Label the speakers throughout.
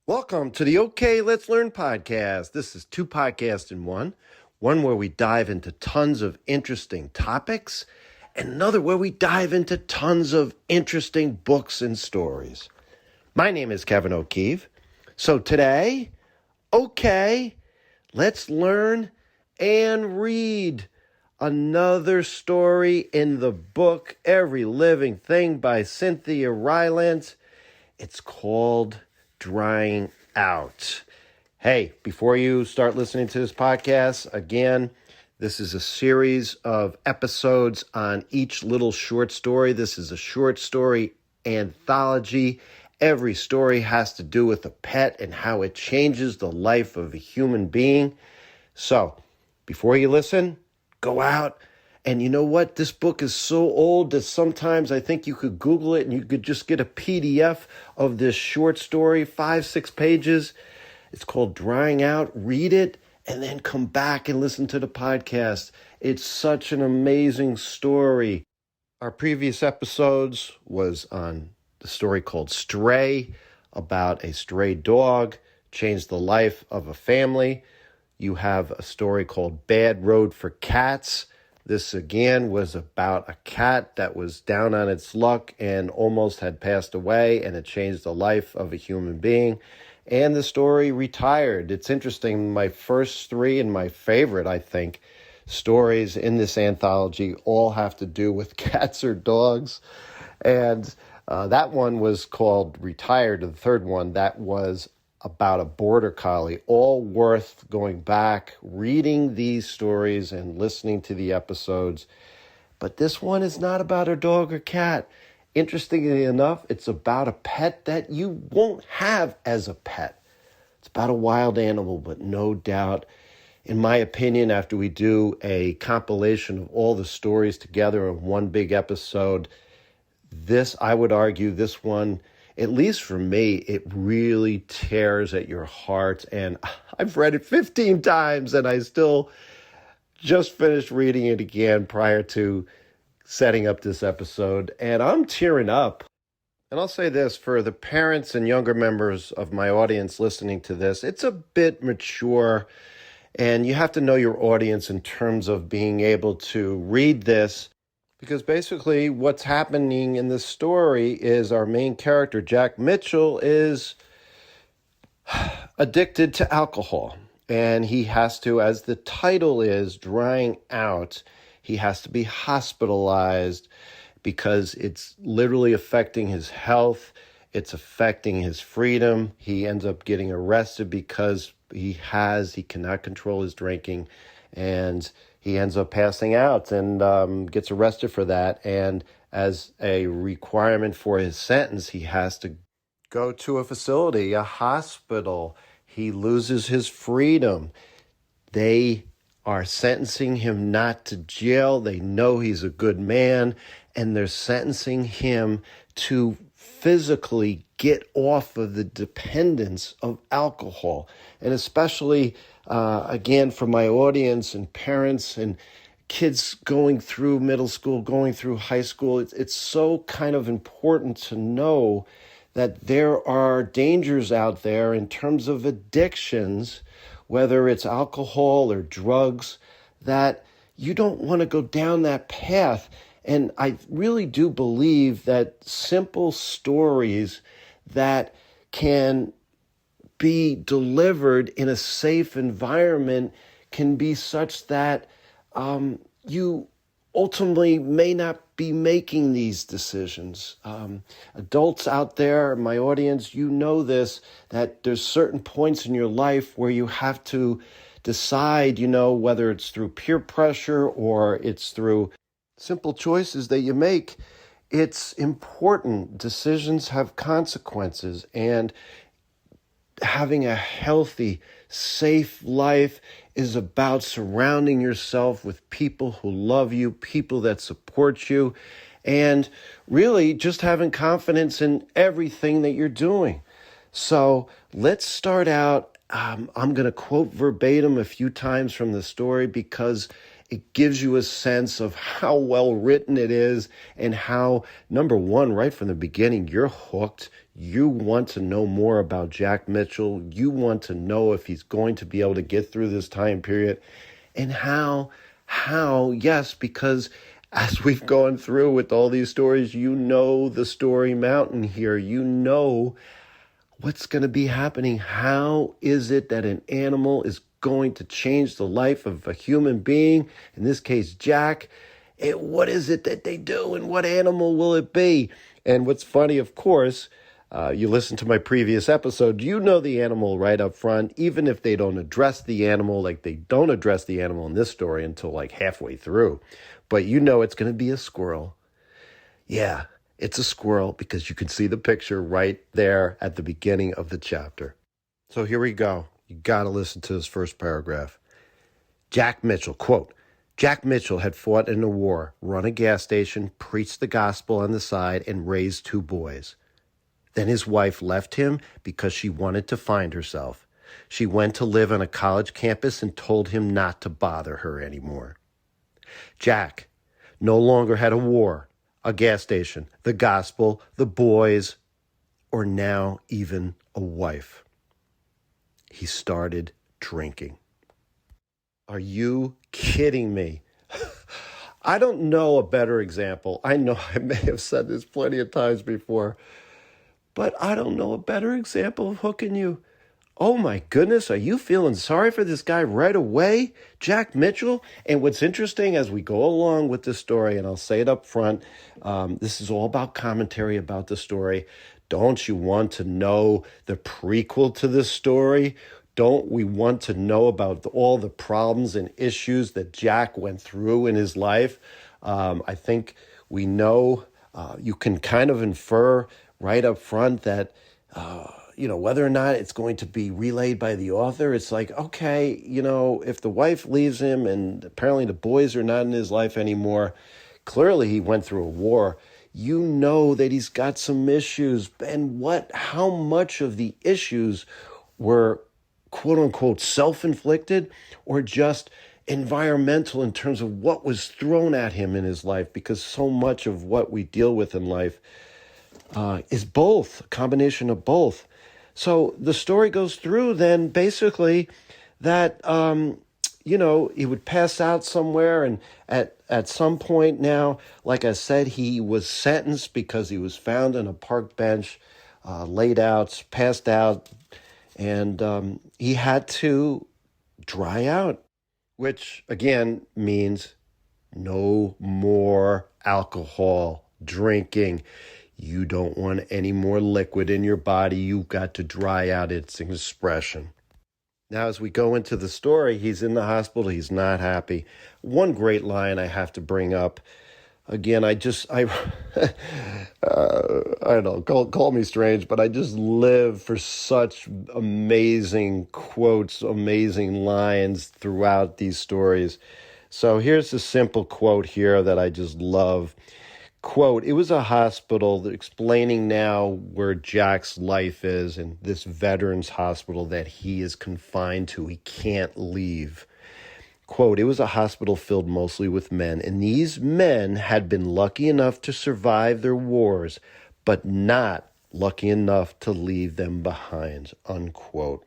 Speaker 1: Welcome to the OK Let's Learn podcast. This is two podcasts in one. One where we dive into tons of interesting topics, and another where we dive into tons of interesting books and stories. My name is Kevin O'Keefe. So today, let's learn and read another story in the book Every Living Thing by Cynthia Rylant. It's called Drying Out. Hey, before you start listening to this podcast, again, this is a series of episodes on each little short story. This is a short story anthology. Every story has to do with a pet and how it changes the life of a human being. So, before you listen, go out. And you know what? This book is so old that sometimes I think you could Google it and you could just get a PDF of this short story, 5-6 pages. It's called Drying Out. Read it and then come back and listen to the podcast. It's such an amazing story. Our previous episodes was on the story called Stray, about a stray dog, changed the life of a family. You have a story called Bad Road for Cats. This, again, was about a cat that was down on its luck and almost had passed away, and it changed the life of a human being. And the story Retired. It's interesting. My first three and my favorite, I think, stories in this anthology all have to do with cats or dogs. And that one was called Retired. The third one, that was about a border collie. All worth going back, reading these stories and listening to the episodes. But this one is not about a dog or cat. Interestingly enough, it's about a pet that you won't have as a pet. It's about a wild animal, but no doubt, in my opinion, after we do a compilation of all the stories together in one big episode, I would argue this one, at least for me, it really tears at your heart. And I've read it 15 times and I still just finished reading it again prior to setting up this episode. And I'm tearing up. And I'll say this, for the parents and younger members of my audience listening to this, it's a bit mature. And you have to know your audience in terms of being able to read this. Because basically what's happening in this story is our main character, Jack Mitchell, is addicted to alcohol. And he has to, as the title is, Drying Out, he has to be hospitalized because it's literally affecting his health. It's affecting his freedom. He ends up getting arrested because he cannot control his drinking, and he ends up passing out and gets arrested for that. And as a requirement for his sentence, he has to go to a facility, a hospital. He loses his freedom. They are sentencing him not to jail. They know he's a good man, and they're sentencing him to physically get off of the dependence of alcohol. And especially, again, for my audience and parents and kids going through middle school, going through high school, it's so kind of important to know that there are dangers out there in terms of addictions, whether it's alcohol or drugs, that you don't want to go down that path. And I really do believe that simple stories that can be delivered in a safe environment can be such that you ultimately may not be making these decisions. Adults out there, my audience, you know this, that there's certain points in your life where you have to decide, whether it's through peer pressure or it's through simple choices that you make. It's important. Decisions have consequences, and having a healthy, safe life is about surrounding yourself with people who love you, people that support you, and really just having confidence in everything that you're doing. So let's start out. I'm going to quote verbatim a few times from the story because It gives you a sense of how well written it is and how, number one, right from the beginning, you're hooked. You want to know more about Jack Mitchell. You want to know if he's going to be able to get through this time period. And how, yes, because as we've gone through with all these stories, you know the story mountain here. You know what's going to be happening. How is it that an animal is going to change the life of a human being? In this case, Jack. What is it that they do, and what animal will it be? And what's funny, of course, you listen to my previous episode, you know the animal right up front, even if they don't address the animal, like they don't address the animal in this story until like halfway through. But you know it's going to be a squirrel. Yeah, it's a squirrel because you can see the picture right there at the beginning of the chapter. So here we go. You got to listen to this first paragraph. Jack Mitchell, quote, Jack Mitchell had fought in a war, run a gas station, preached the gospel on the side, and raised 2 boys. Then his wife left him because she wanted to find herself. She went to live on a college campus and told him not to bother her anymore. Jack no longer had a war, a gas station, the gospel, the boys, or now even a wife. He started drinking. Are you kidding me? I don't know a better example. I know I may have said this plenty of times before, but I don't know a better example of hooking you. Oh my goodness, are you feeling sorry for this guy right away, Jack Mitchell? And what's interesting as we go along with this story, and I'll say it up front, this is all about commentary about the story. Don't you want to know the prequel to this story? Don't we want to know about all the problems and issues that Jack went through in his life? I think we know, you can kind of infer right up front that, whether or not it's going to be relayed by the author, it's like, okay, if the wife leaves him and apparently the boys are not in his life anymore, clearly he went through a war. You know that he's got some issues, and how much of the issues were quote unquote self-inflicted or just environmental in terms of what was thrown at him in his life, because so much of what we deal with in life is both, a combination of both. So the story goes through then basically that, he would pass out somewhere, and at some point now, like I said, he was sentenced because he was found on a park bench, laid out, passed out, and he had to dry out, which again means no more alcohol drinking. You don't want any more liquid in your body. You've got to dry out its expression. Now, as we go into the story, he's in the hospital. He's not happy. One great line I have to bring up. Again, I don't know, call me strange, but I just live for such amazing quotes, amazing lines throughout these stories. So here's a simple quote here that I just love. Quote, it was a hospital explaining now where Jack's life is, in this veterans hospital that he is confined to. He can't leave. Quote, it was a hospital filled mostly with men, and these men had been lucky enough to survive their wars, but not lucky enough to leave them behind, unquote.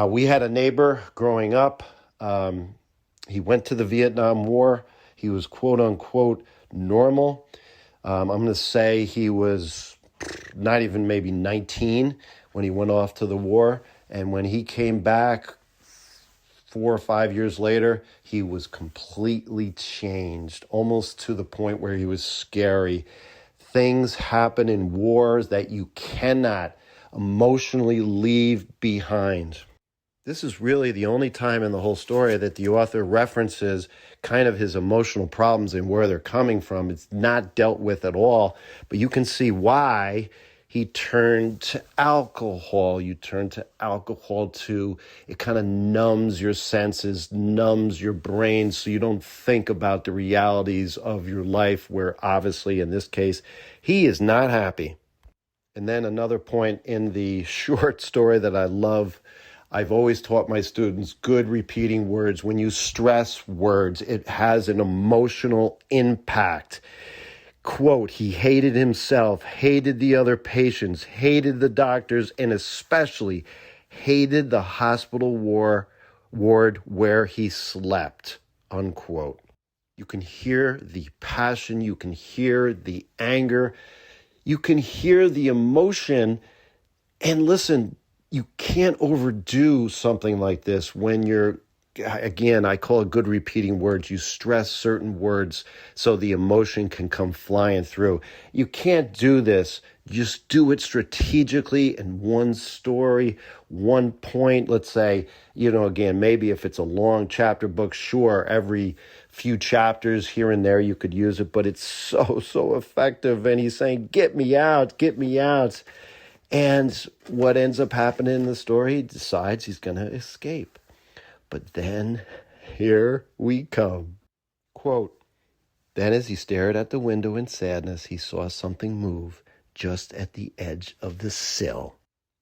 Speaker 1: We had a neighbor growing up. He went to the Vietnam War. He was, quote unquote, normal. I'm going to say he was not even maybe 19 when he went off to the war. And when he came back 4 or 5 years later, he was completely changed, almost to the point where he was scary. Things happen in wars that you cannot emotionally leave behind. This is really the only time in the whole story that the author references kind of his emotional problems and where they're coming from. It's not dealt with at all, but you can see why he turned to alcohol. You turn to alcohol it kind of numbs your senses, numbs your brain, so you don't think about the realities of your life, where obviously in this case, he is not happy. And then another point in the short story that I love, I've always taught my students good repeating words. When you stress words, it has an emotional impact. Quote, he hated himself, hated the other patients, hated the doctors, and especially hated the hospital ward where he slept, unquote. You can hear the passion, you can hear the anger, you can hear the emotion. And listen, you can't overdo something like this when you're, again, I call it good repeating words. You stress certain words so the emotion can come flying through. You can't do this. Just do it strategically in one story, one point. Let's say, again, maybe if it's a long chapter book, sure, every few chapters here and there you could use it, but it's so effective. And he's saying, get me out, get me out. And what ends up happening in the story, he decides he's going to escape. But then, here we come. Quote, then as he stared at the window in sadness, he saw something move just at the edge of the sill.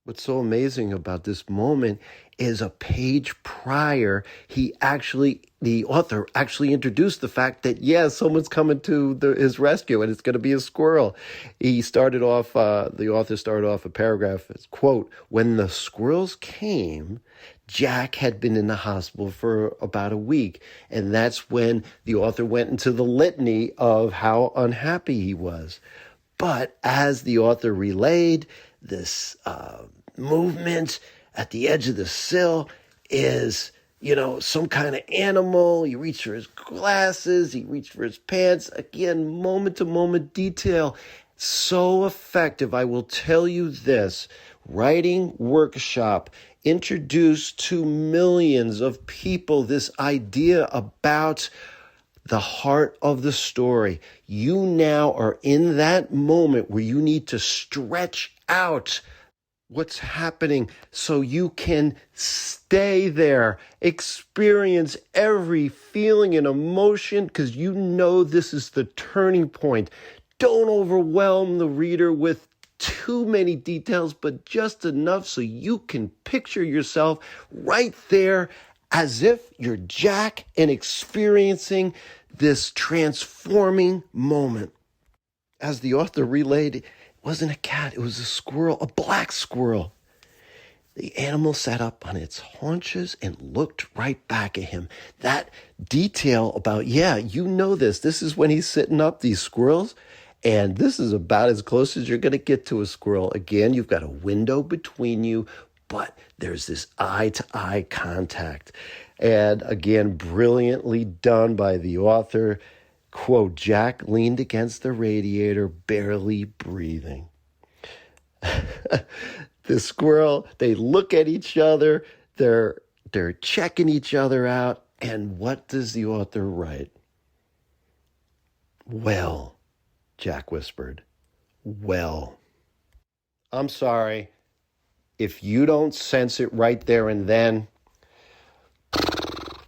Speaker 1: What's so amazing about this moment is a page prior, the author actually introduced the fact that, someone's coming to his rescue and it's going to be a squirrel. The author started off a paragraph as, quote, when the squirrels came, Jack had been in the hospital for about a week. And that's when the author went into the litany of how unhappy he was. But as the author relayed, this movement at the edge of the sill is, some kind of animal. He reached for his glasses. He reached for his pants. Again, moment-to-moment detail. So effective. I will tell you this. Writing workshop introduced to millions of people this idea about the heart of the story. You now are in that moment where you need to stretch out what's happening so you can stay there, experience every feeling and emotion, because this is the turning point. Don't overwhelm the reader with too many details, but just enough so you can picture yourself right there as if you're Jack and experiencing this transforming moment. As the author relayed, it wasn't a cat, it was a squirrel, a black squirrel. The animal sat up on its haunches and looked right back at him. That detail about, this is when he's sitting up, these squirrels, and this is about as close as you're going to get to a squirrel. Again, you've got a window between you, but there's this eye-to-eye contact. And again, brilliantly done by the author. Quote, Jack leaned against the radiator, barely breathing. The squirrel, they look at each other, they're checking each other out, and what does the author write? Well, Jack whispered, well. I'm sorry, if you don't sense it right there and then,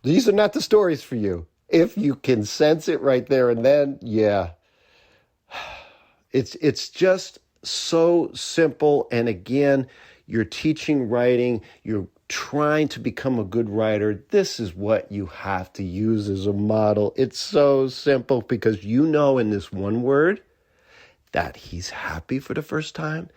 Speaker 1: these are not the stories for you. If you can sense it right there and then, it's just so simple. And again, you're teaching writing, you're trying to become a good writer. This is what you have to use as a model. It's so simple because in this one word that he's happy for the first time.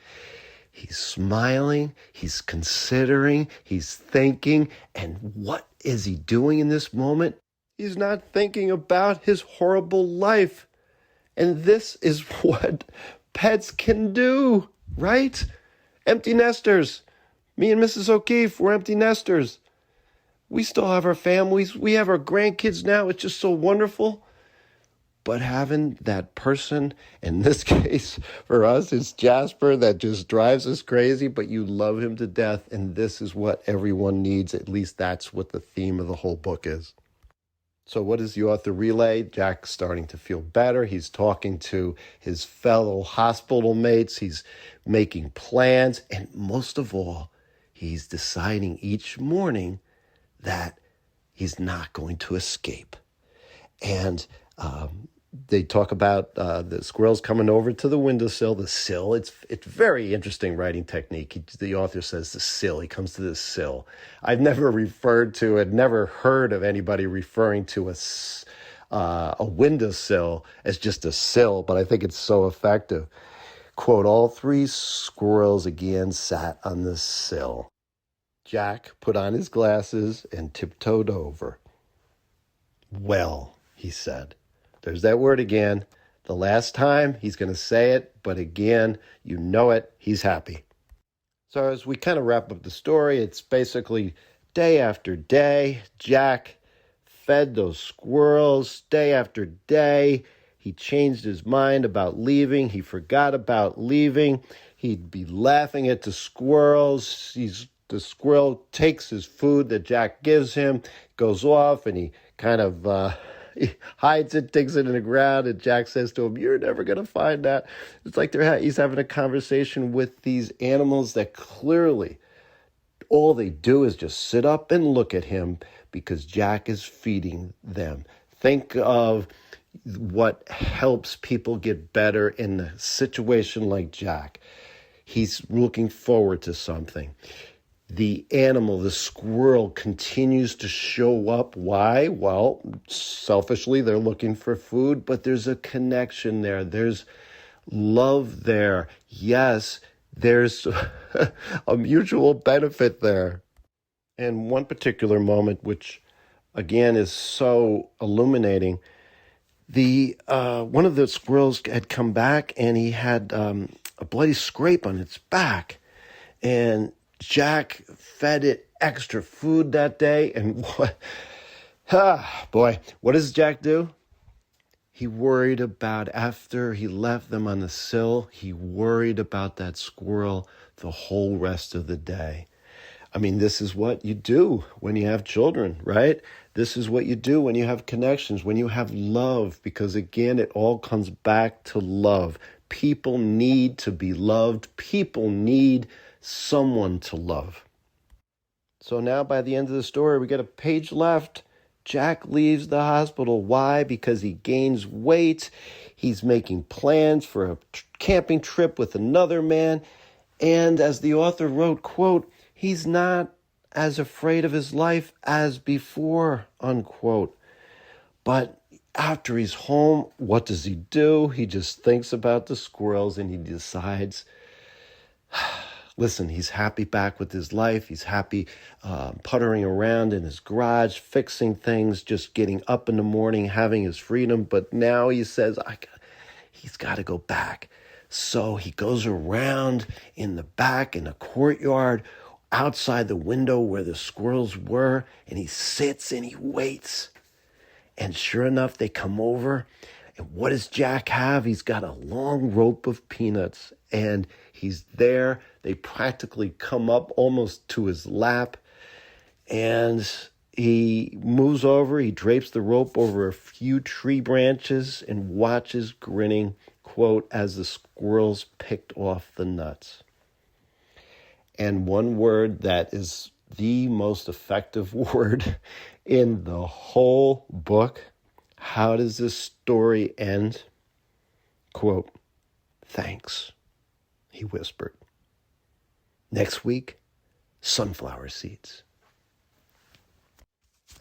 Speaker 1: He's smiling, he's considering, he's thinking. And what is he doing in this moment? He's not thinking about his horrible life. And this is what pets can do, right? Empty nesters. Me and Mrs. O'Keefe, we're empty nesters. We still have our families. We have our grandkids now. It's just so wonderful. But having that person, in this case, for us, it's Jasper that just drives us crazy, but you love him to death. And this is what everyone needs. At least that's what the theme of the whole book is. So what does the author relay? Jack's starting to feel better. He's talking to his fellow hospital mates. He's making plans. And most of all, he's deciding each morning that he's not going to escape. And They talk about the squirrels coming over to the windowsill, the sill. It's very interesting writing technique. The author says the sill. He comes to the sill. I've never never heard of anybody referring to a windowsill as just a sill, but I think it's so effective. Quote, all three squirrels again sat on the sill. Jack put on his glasses and tiptoed over. Well, he said. There's that word again. The last time he's going to say it, but again, you know it, he's happy. So as we kind of wrap up the story, it's basically day after day, Jack fed those squirrels day after day. He changed his mind about leaving. He forgot about leaving. He'd be laughing at the squirrels. The squirrel takes his food that Jack gives him, goes off, and he kind of he hides it, digs it in the ground, and Jack says to him, "You're never going to find that." It's like he's having a conversation with these animals that clearly all they do is just sit up and look at him because Jack is feeding them. Think of what helps people get better in a situation like Jack. He's looking forward to something. The animal, the squirrel, continues to show up. Why? Well, selfishly, they're looking for food, but there's a connection there. There's love there. Yes, there's a mutual benefit there. And one particular moment, which again is so illuminating, one of the squirrels had come back and he had a bloody scrape on its back. And Jack fed it extra food that day, and what does Jack do? He worried about, after he left them on the sill, he worried about that squirrel the whole rest of the day. I mean, this is what you do when you have children, right? This is what you do when you have connections, when you have love, because again, it all comes back to love. People need to be loved. People need someone to love. So now by the end of the story, we got a page left. Jack leaves the hospital. Why? Because he gains weight. He's making plans for a camping trip with another man. And as the author wrote, quote, he's not as afraid of his life as before, unquote. But after he's home, what does he do? He just thinks about the squirrels and he decides, listen, he's happy back with his life. He's happy puttering around in his garage, fixing things, just getting up in the morning, having his freedom. But now he says, he's got to go back. So he goes around in the back in the courtyard, outside the window where the squirrels were, and he sits and he waits. And sure enough, they come over. And what does Jack have? He's got a long rope of peanuts, and he's there. They practically come up almost to his lap, and he moves over. He drapes the rope over a few tree branches and watches, grinning, quote, as the squirrels picked off the nuts. And one word that is the most effective word in the whole book. How does this story end? Quote, thanks, he whispered. Next week, sunflower seeds.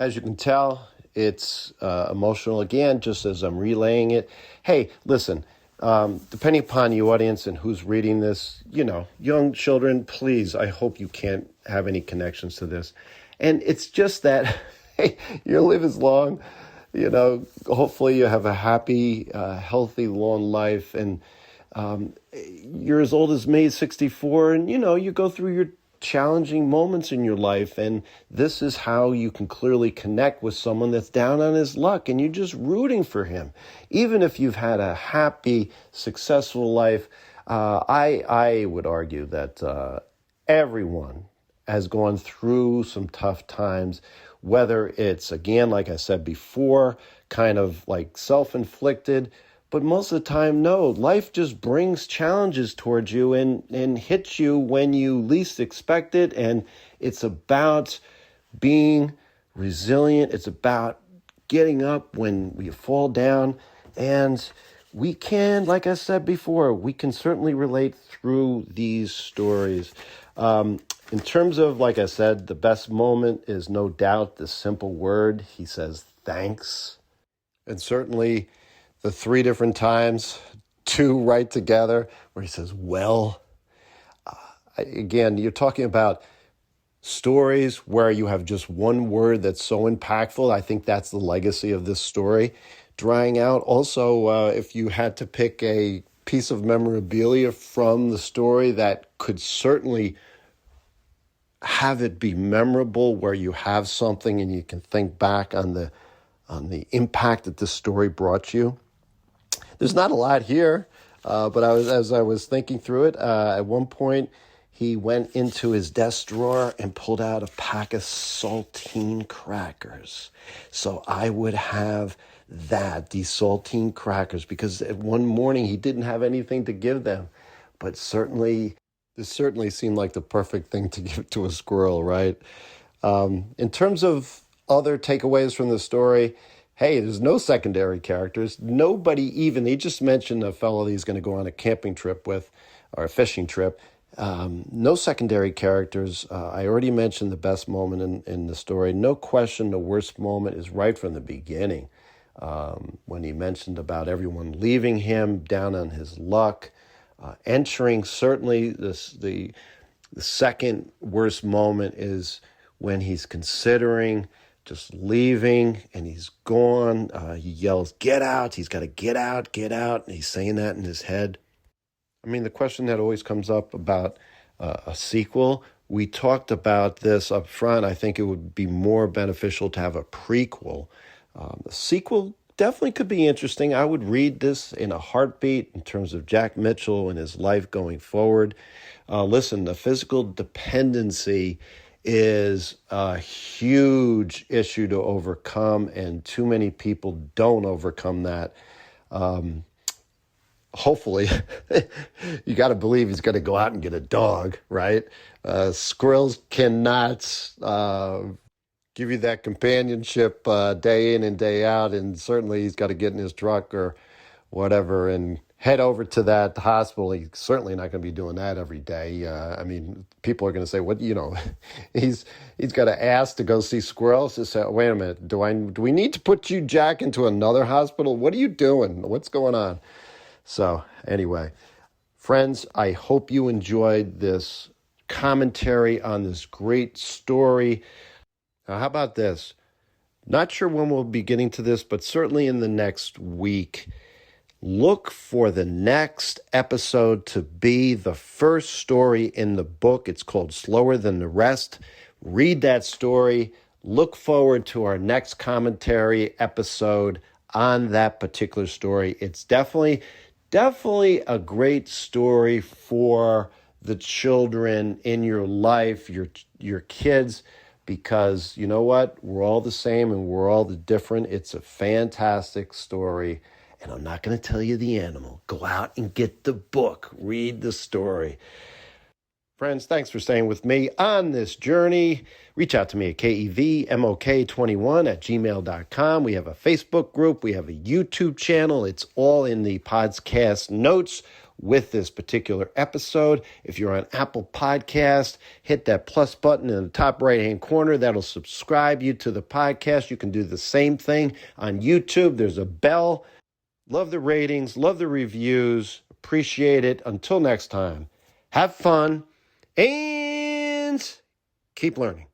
Speaker 1: As you can tell, it's emotional again, just as I'm relaying it. Hey, listen, depending upon the audience and who's reading this, young children, please, I hope you can't have any connections to this. And it's just that, hey, your live is long. Hopefully you have a happy, healthy, long life. And you're as old as me, 64, and, you go through your challenging moments in your life. And this is how you can clearly connect with someone that's down on his luck and you're just rooting for him. Even if you've had a happy, successful life, I would argue that everyone has gone through some tough times, whether it's, again, like I said before, kind of like self-inflicted, but most of the time, no, life just brings challenges towards you and hits you when you least expect it. And it's about being resilient. It's about getting up when you fall down And we can, like I said before, we can certainly relate through these stories. In terms of, like I said, the best moment is no doubt the simple word. He says, thanks. And certainly the three different times, two right together, where he says, well. Again, you're talking about stories where you have just one word that's so impactful. I think that's the legacy of this story. Drying out. Also, if you had to pick a piece of memorabilia from the story that could certainly have it be memorable, where you have something and you can think back on the impact that this story brought you. There's not a lot here, but as I was thinking through it, at one point he went into his desk drawer and pulled out a pack of saltine crackers. So I would have these saltine crackers, because one morning he didn't have anything to give them. But this certainly seemed like the perfect thing to give to a squirrel, right? In terms of other takeaways from the story, hey, there's no secondary characters. He just mentioned a fellow that he's going to go on a camping trip with, or a fishing trip. No secondary characters. I already mentioned the best moment in the story. No question, the worst moment is right from the beginning, when he mentioned about everyone leaving him, down on his luck. Entering, certainly the second worst moment is when he's considering just leaving and he's gone. He yells, "Get out!" He's got to get out, and he's saying that in his head. I mean, the question that always comes up about a sequel, we talked about this up front. I think it would be more beneficial to have a prequel. The sequel definitely could be interesting. I would read this in a heartbeat in terms of Jack Mitchell and his life going forward. Listen, the physical dependency is a huge issue to overcome, and too many people don't overcome that. Hopefully, you got to believe he's going to go out and get a dog, right? Squirrels cannot give you that companionship day in and day out, and certainly he's got to get in his truck or whatever and head over to that hospital. He's certainly not going to be doing that every day. I mean, people are going to say, "What? He's got to ask to go see squirrels." To say, "Wait a minute, do we need to put you, Jack, into another hospital? What are you doing? What's going on?" So anyway, friends, I hope you enjoyed this commentary on this great story. How about this? Not sure when we'll be getting to this, but certainly in the next week, look for the next episode to be the first story in the book. It's called Slower Than the Rest. Read that story. Look forward to our next commentary episode on that particular story. It's definitely a great story for the children in your life, your kids, because you know what? We're all the same and we're all the different. It's a fantastic story. And I'm not going to tell you the animal. Go out and get the book. Read the story. Friends, thanks for staying with me on this journey. Reach out to me at kevmok21@gmail.com. We have a Facebook group. We have a YouTube channel. It's all in the podcast notes with this particular episode. If you're on Apple Podcast, hit that plus button in the top right-hand corner. That'll subscribe you to the podcast. You can do the same thing on YouTube. There's a bell. Love the ratings. Love the reviews. Appreciate it. Until next time, have fun and keep learning.